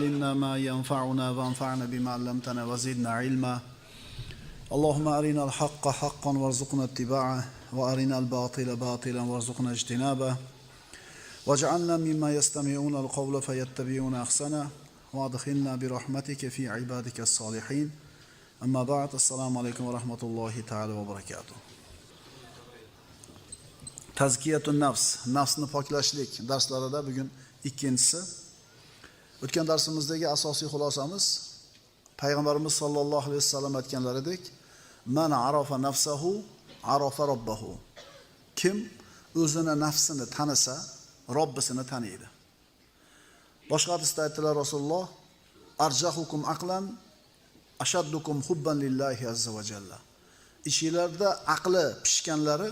علمنا ما ينفعنا وانفعنا بما علمتنا وزدنا علما اللهم أرنا الحق حقا وارزقنا اتباعه وأرنا الباطل باطلا وارزقنا اجتنابه واجعلنا مما يستمعون القول فيتبعون أحسنه وادخلنا برحمتك في عبادك الصالحين أما بعد السلام عليكم ورحمة الله تعالى وبركاته. Tazkiyatun nafs, nafsni poklashlik darslarida bugun ikkinchisi. O'tgan darsimizdagi asosiy xulosamiz Payg'ambarimiz sollallohu alayhi vasallam aytganlaridek, man arafa nafsahu arafa robbahu. Kim o'zini nafsini tanisa, Robbisini taniydi. Boshqa hadisda aytdilar Rasululloh, arjahukum aqlan ashaddukum hubban lillahi azza va jalla. Ichingizda aqli pishganlari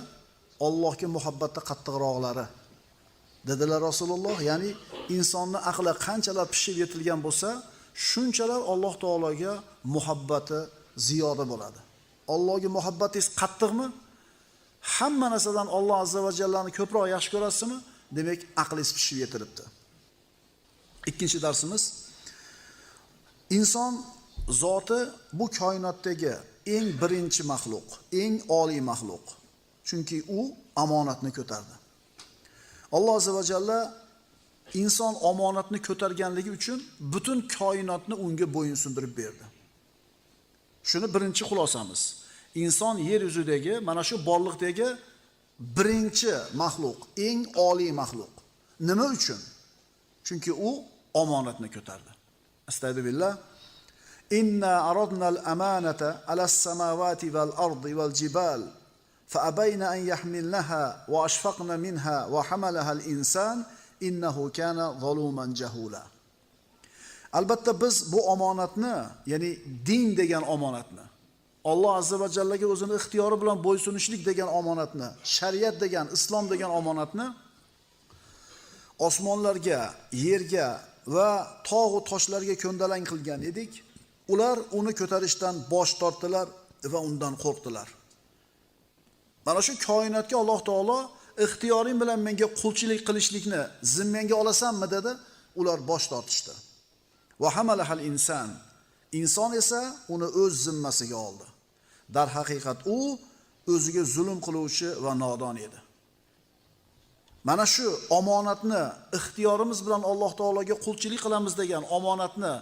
Allohga muhabbatda qattiqroqlari dedilar Rasululloh. Ya'ni insonning aqli qanchalar pishib yetilgan bo'lsa, shunchalar Alloh taologa muhabbati ziyoda bo'ladi. Allohga muhabbatingiz qattiqmi? Hamma narsadan Alloh azza va jallani ko'proq yaxshi ko'rasizmi? Demak, aqlingiz pishib yetilibdi. Ikkinchi darsimiz inson zoti bu koinotdagi eng birinchi maxluq, eng oliy maxluq. Chunki u omonatni ko'tardi. Alloh azza va jalla inson omonatni ko'targanligi uchun butun koinotni unga bo'yinsundirib berdi. Shuni birinchi xulosamiz. Inson yer yuzidagi mana shu borliqdagi birinchi maxluq, eng oliy maxluq. Nima uchun? Chunki u omonatni ko'tardi. Astagfirullah. Inna aradna al-amanata ala as-samawati wal-ardi wal-jibal فأبين أن يحملنها وأشفقن منها وحملها الإنسان إنه كان ظلوما جهولا. Albatta biz bu omonatni, ya'ni din degan omonatni, Alloh azza va jallaga o'zini ixtiyori bilan bo'ysunishlik degan omonatni, shariat degan, islom degan omonatni osmonlarga, yerga va tog' va toshlarga ko'ndalang qilgan edik. Ular uni ko'tarishdan bosh tortdilar va undan qo'rqdilar. Mana shu koinotga Alloh taolo ixtiyoring bilan menga qulchilik qilishlikni zimmangga olasanmi dedi. Ular bosh tortishdi. Va hamalahal inson. Inson esa uni o'z zimmasiga oldi. Dar haqiqat u o'ziga zulm qiluvchi va nodon edi. Mana shu omonatni ixtiyorimiz bilan Alloh taologa qulchilik qilamiz degan omonatni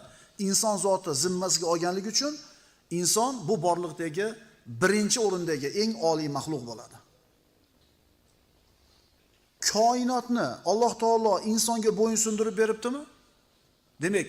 inson zoti zimmasiga olganligi uchun inson bu borliqdagi birinchi o'rindagi eng oliy maxluq bo'ladi. Koinotni Alloh taolo insonga bo'yinsundirib beribdimi? Demak,